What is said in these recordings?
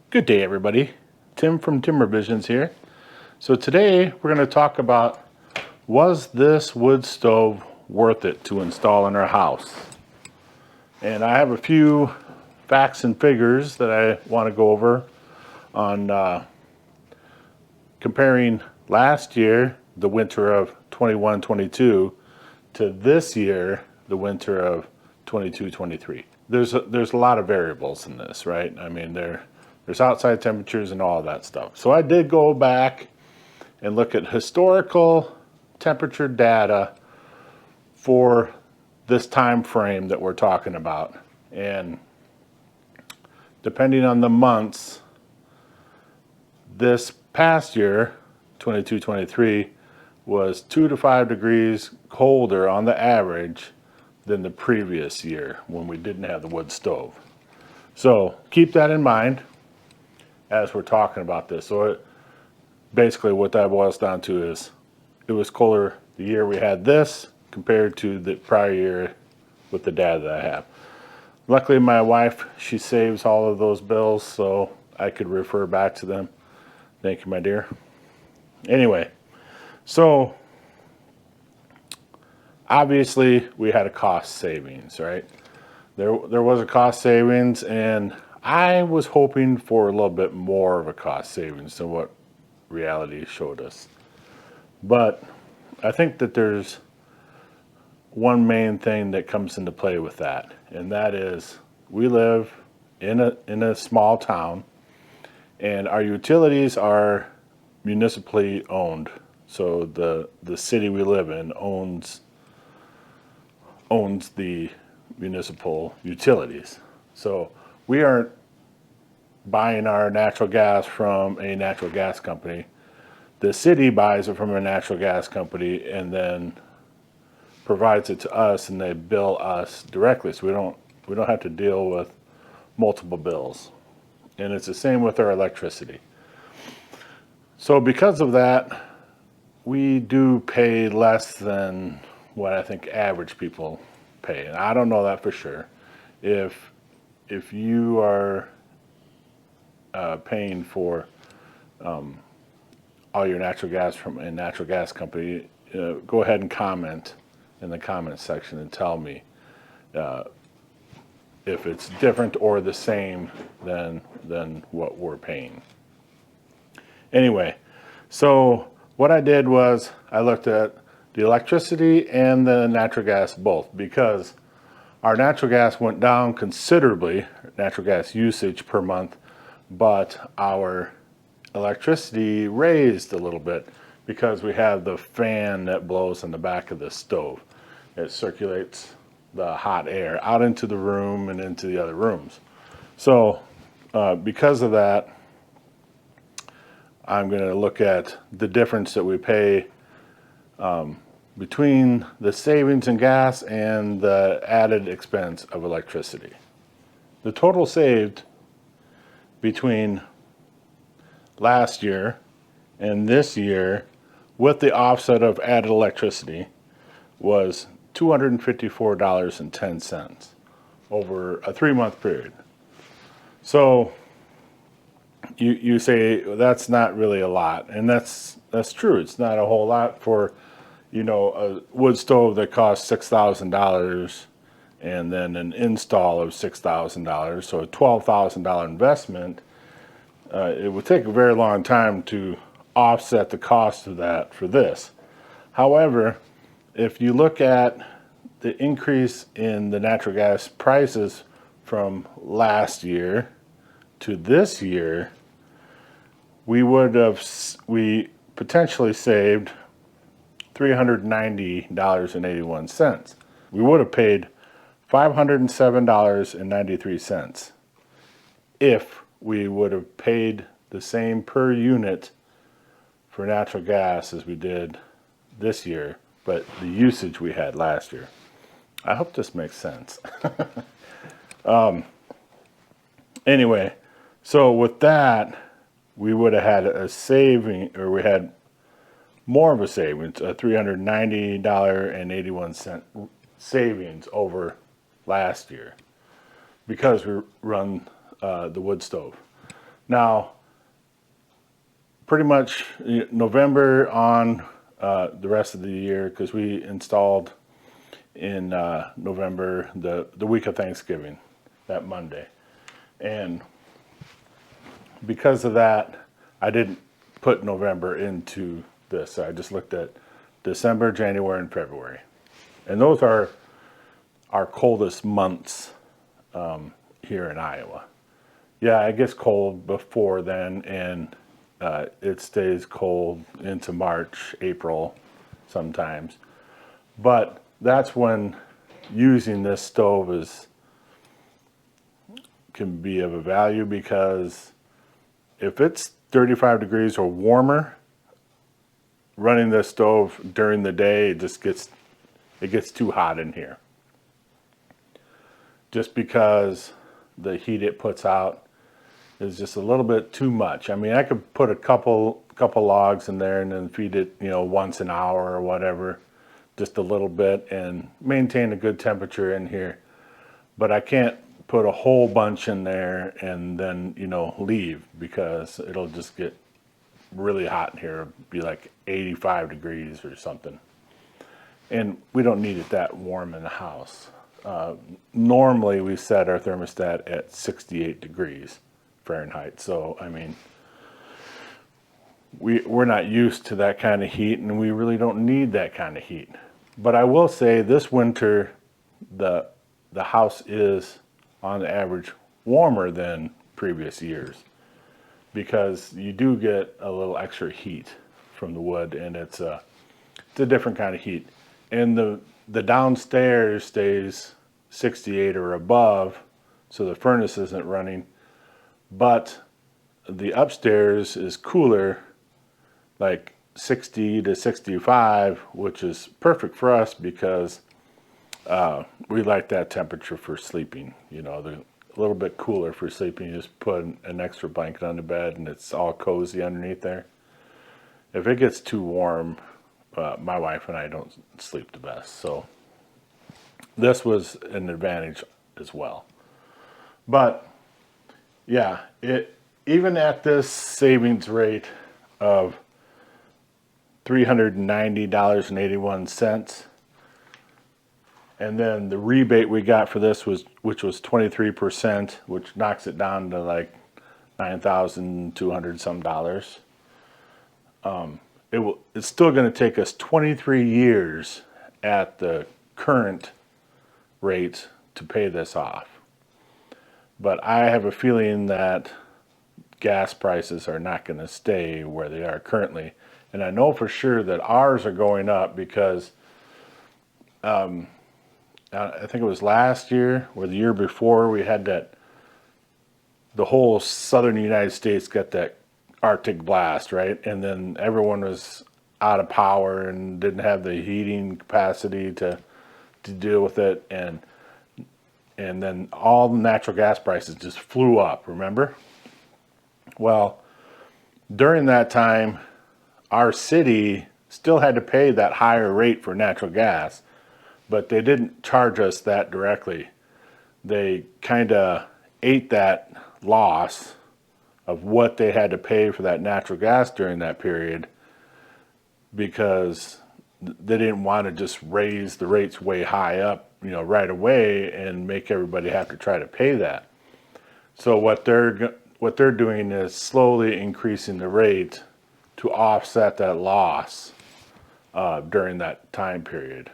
Good day, everybody. Tim from Timber Visions here. So today we're going to talk about, was this wood stove worth it to install in our house? And I have a few facts and figures that I want to go over on comparing last year, the winter of 21-22, to this year, the winter of 22-23. There's a lot of variables in this, right? I mean, there's outside temperatures and all that stuff. So I did go back and look at historical temperature data for this time frame that we're talking about. And depending on the months, this past year, 22-23, was 2 to 5 degrees colder on the average than the previous year when we didn't have the wood stove. So keep that in mind as we're talking about this. So basically what that boils down to is it was colder the year we had this compared to the prior year with the data that I have. Luckily my wife, she saves all of those bills so I could refer back to them. Thank you, my dear. Anyway, so obviously we had a cost savings, right? There was a cost savings, and I was hoping for a little bit more of a cost savings than what reality showed us. But I think that there's one main thing that comes into play with that, and that is we live in a small town, and our utilities are municipally owned. So the city we live in owns the municipal utilities. So we aren't buying our natural gas from a natural gas company. The city buys it from a natural gas company and then provides it to us, and they bill us directly. So we don't have to deal with multiple bills. And it's the same with our electricity. So because of that, we do pay less than what I think average people pay. And I don't know that for sure. If you are paying for all your natural gas from a natural gas company, go ahead and comment in the comment section and tell me if it's different or the same than what we're paying. Anyway, so what I did was I looked at the electricity and the natural gas both, because our natural gas went down considerably, natural gas usage per month, but our electricity raised a little bit because we have the fan that blows in the back of the stove. It circulates the hot air out into the room and into the other rooms. So because of that, I'm going to look at the difference that we pay between the savings in gas and the added expense of electricity. The total saved between last year and this year with the offset of added electricity was $254.10 over a 3-month period. So you say that's not really a lot, and that's true. It's not a whole lot for, you know, a wood stove that costs $6,000 and then an install of $6,000, so a $12,000 investment. It would take a very long time to offset the cost of that for this. However, if you look at the increase in the natural gas prices from last year to this year, we potentially saved $390.81. We would have paid $507.93 if we would have paid the same per unit for natural gas as we did this year, but the usage we had last year. I hope this makes sense. Anyway, so with that, we would have had a saving, or we had more of a savings, a $390.81 savings over last year because we run the wood stove. Now, pretty much November on the rest of the year, because we installed in November, the week of Thanksgiving, that Monday. And because of that, I didn't put November into this. I just looked at December, January, and February. And those are our coldest months here in Iowa. Yeah, it gets cold before then, and it stays cold into March, April sometimes. But that's when using this stove can be of a value, because if it's 35 degrees or warmer, running this stove during the day, it gets too hot in here. Just because the heat it puts out is just a little bit too much. I mean, I could put a couple logs in there and then feed it, once an hour or whatever, just a little bit, and maintain a good temperature in here. But I can't put a whole bunch in there and then, leave, because it'll just get really hot in here. It'll be like 85 degrees or something. And we don't need it that warm in the house. Normally we set our thermostat at 68 degrees Fahrenheit. So, I mean, we're not used to that kind of heat, and we really don't need that kind of heat. But I will say this winter, the house is on average warmer than previous years, because you do get a little extra heat from the wood, and it's a different kind of heat. And the downstairs stays 68 or above, so the furnace isn't running, but the upstairs is cooler, like 60 to 65, which is perfect for us, because we like that temperature for sleeping. They're a little bit cooler for sleeping. You just put an extra blanket on the bed and it's all cozy underneath there. If it gets too warm, my wife and I don't sleep the best. So this was an advantage as well. But yeah, even at this savings rate of $390.81, and then the rebate we got for this which was 23%, which knocks it down to like $9,200 some dollars. It's still going to take us 23 years at the current rate to pay this off. But I have a feeling that gas prices are not going to stay where they are currently. And I know for sure that ours are going up, because I think it was last year or the year before, we had the whole southern United States got that Arctic blast, right? And then everyone was out of power and didn't have the heating capacity to deal with it. And then all the natural gas prices just flew up, remember? Well, during that time, our city still had to pay that higher rate for natural gas, but they didn't charge us that directly. They kind of ate that loss of what they had to pay for that natural gas during that period, because they didn't want to just raise the rates way high up, right away, and make everybody have to try to pay that. So what they're doing is slowly increasing the rate to offset that loss during that time period.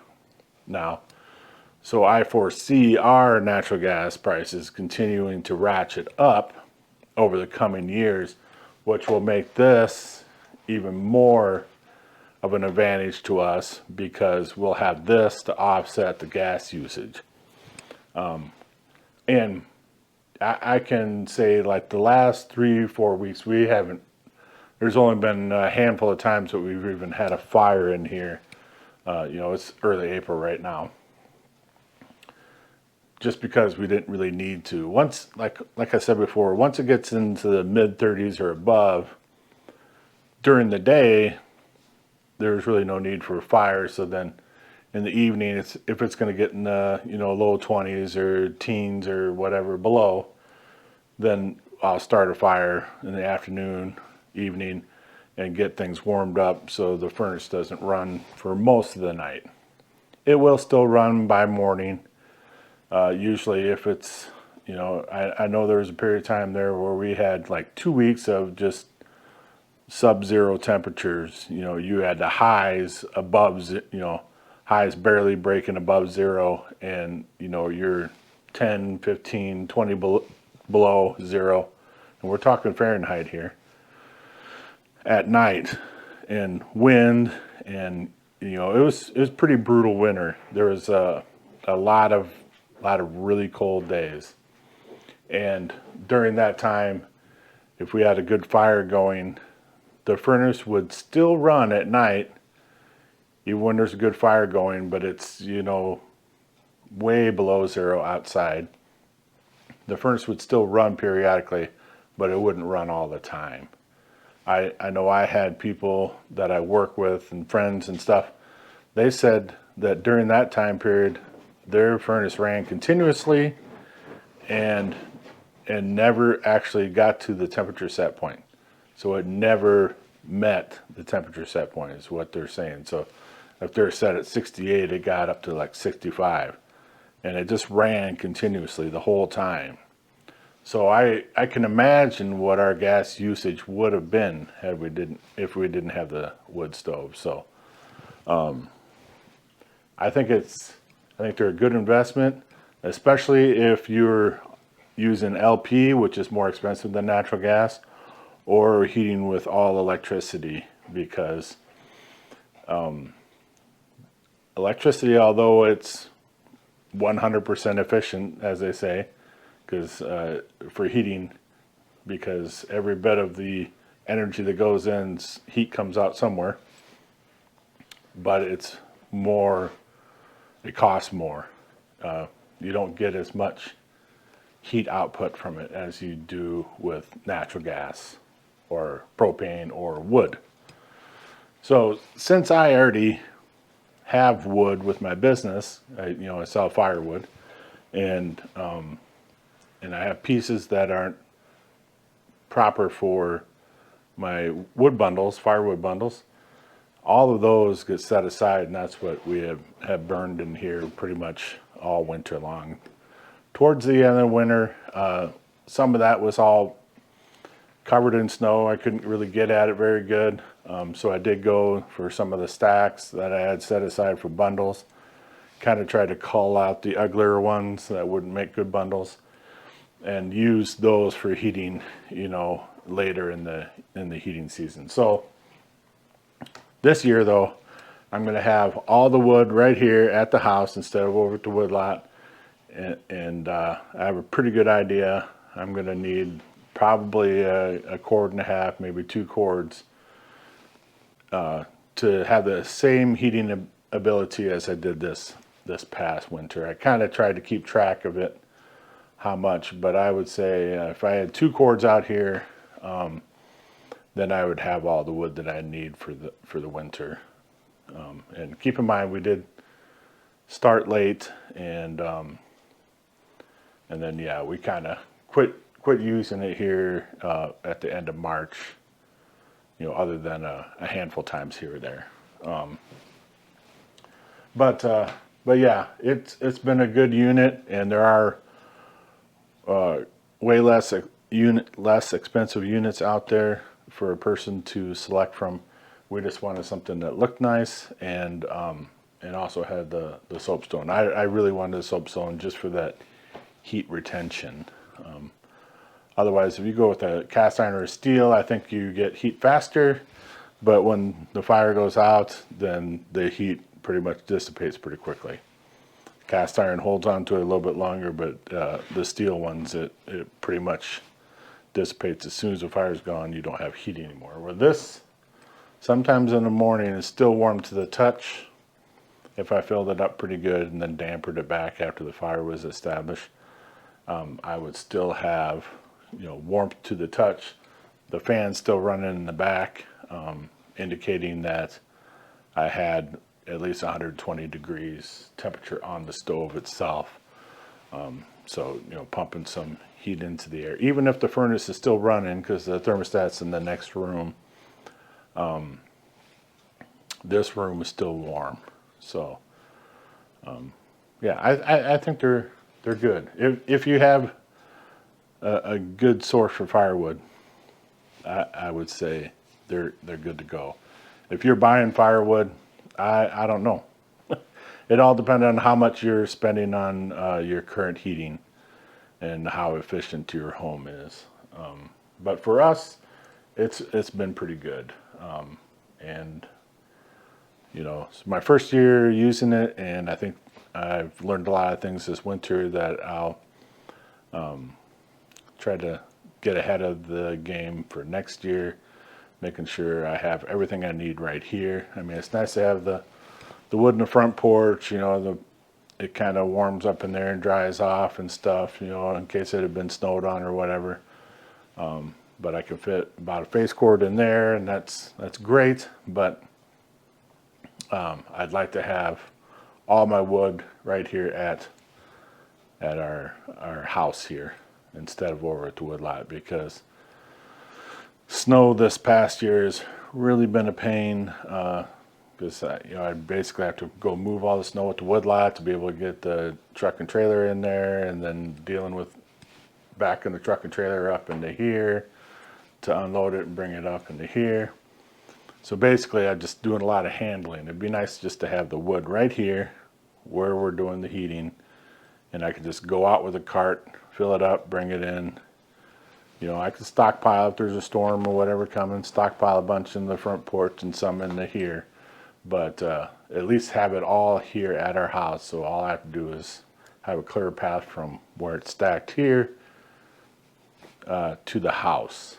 Now, so I foresee our natural gas prices continuing to ratchet up over the coming years, which will make this even more of an advantage to us, because we'll have this to offset the gas usage. And I can say, like, the last 3-4 weeks, there's only been a handful of times that we've even had a fire in here. It's early April right now, just because we didn't really need to. Once, like I said before, once it gets into the mid 30s or above during the day, there's really no need for a fire. So then in the evening, if it's going to get in the low 20s or teens or whatever below, then I'll start a fire in the afternoon, evening, and get things warmed up so the furnace doesn't run for most of the night. It will still run by morning. Usually if it's, I know there was a period of time there where we had like 2 weeks of just sub-zero temperatures. You had the highs above, highs barely breaking above zero, and you're 10, 15, 20 below zero, and we're talking Fahrenheit here, at night, and wind, and it was pretty brutal winter. There was a lot of really cold days, and during that time, if we had a good fire going, the furnace would still run at night, even when there's a good fire going, but it's, way below zero outside. The furnace would still run periodically, but it wouldn't run all the time. I know I had people that I work with and friends and stuff, they said that during that time period, their furnace ran continuously and never actually got to the temperature set point. So it never met the temperature set point is what they're saying. So if they're set at 68, it got up to like 65. And it just ran continuously the whole time. So I can imagine what our gas usage would have been if we didn't have the wood stove. So I think they're a good investment, especially if you're using LP, which is more expensive than natural gas, or heating with all electricity, because electricity, although it's 100% efficient, as they say, because for heating, because every bit of the energy that goes in, heat comes out somewhere, but it costs more. You don't get as much heat output from it as you do with natural gas or propane or wood. So since I already have wood with my business, I sell firewood, and I have pieces that aren't proper for my wood bundles, firewood bundles. All of those get set aside, and that's what we have burned in here pretty much all winter long. Towards the end of the winter, some of that was all covered in snow. I couldn't really get at it very good, so I did go for some of the stacks that I had set aside for bundles. Kind of tried to cull out the uglier ones that wouldn't make good bundles, and use those for heating, later in the heating season. So this year, though, I'm going to have all the wood right here at the house instead of over at the wood lot, and I have a pretty good idea. I'm going to need probably a cord and a half, maybe 2 cords, to have the same heating ability as I did this past winter. I kind of tried to keep track of it, how much, but I would say if I had 2 cords out here, then I would have all the wood that I need for the winter. And keep in mind, we did start late, and then we kind of quit using it here at the end of March. Other than a handful of times here or there. But yeah, it's been a good unit, and there are way less expensive units out there for a person to select from. We just wanted something that looked nice and also had the soapstone. I really wanted the soapstone just for that heat retention. Otherwise, if you go with a cast iron or a steel, I think you get heat faster, but when the fire goes out, then the heat pretty much dissipates pretty quickly. Cast iron holds on to it a little bit longer, but the steel ones, it pretty much dissipates as soon as the fire's gone. You don't have heat anymore. With this, sometimes in the morning, it's still warm to the touch. If I filled it up pretty good and then dampened it back after the fire was established, I would still have warmth to the touch. The fan's still running in the back, indicating that I had at least 120 degrees temperature on the stove itself. So pumping some heat into the air. Even if the furnace is still running, because the thermostat's in the next room, this room is still warm. So, yeah, I think they're good. If you have a good source for firewood, I would say they're good to go. If you're buying firewood, I don't know. It all depends on how much you're spending on your current heating and how efficient your home is. But for us, it's been pretty good. And you know, it's my first year using it, and I think I've learned a lot of things this winter that I'll try to get ahead of the game for next year, making sure I have everything I need right here. I mean, it's nice to have the wood in the front porch, you know, it kind of warms up in there and dries off and stuff, you know, in case it had been snowed on or whatever. But I can fit about a face cord in there, and that's great. But I'd like to have all my wood right here at our house here instead of over at the woodlot, because snow this past year has really been a pain. Because you know, I basically have to go move all the snow at the woodlot to be able to get the truck and trailer in there, and then dealing with backing the truck and trailer up into here to unload it and bring it up into here. So basically, I'm just doing a lot of handling. It'd be nice just to have the wood right here where we're doing the heating, and I could just go out with a cart, fill it up, bring it in. You know, I could stockpile if there's a storm or whatever coming, stockpile a bunch in the front porch and some in the here. But at least have it all here at our house, so all I have to do is have a clear path from where it's stacked here to the house.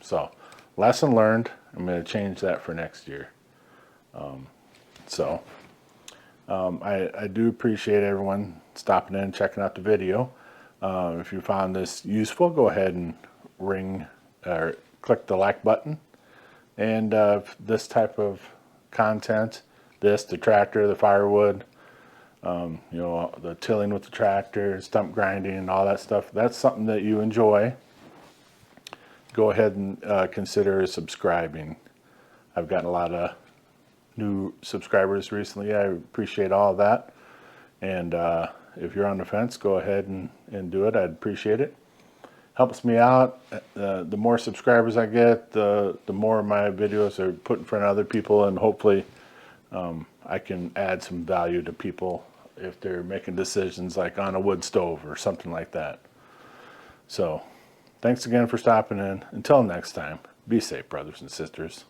So lesson learned. I'm going to change that for next year. I do appreciate everyone stopping in and checking out the video. If you found this useful, go ahead and click the like button. And this type of content, the tractor, the firewood, you know, the tilling with the tractor, stump grinding, and all that stuff, that's something that you enjoy, go ahead and consider subscribing. I've gotten a lot of new subscribers recently. I appreciate all of that. And if you're on the fence, go ahead and do it. I'd appreciate it. Helps me out. The more subscribers I get, the more my videos are put in front of other people, and hopefully I can add some value to people if they're making decisions like on a wood stove or something like that. So thanks again for stopping in. Until next time, be safe, brothers and sisters.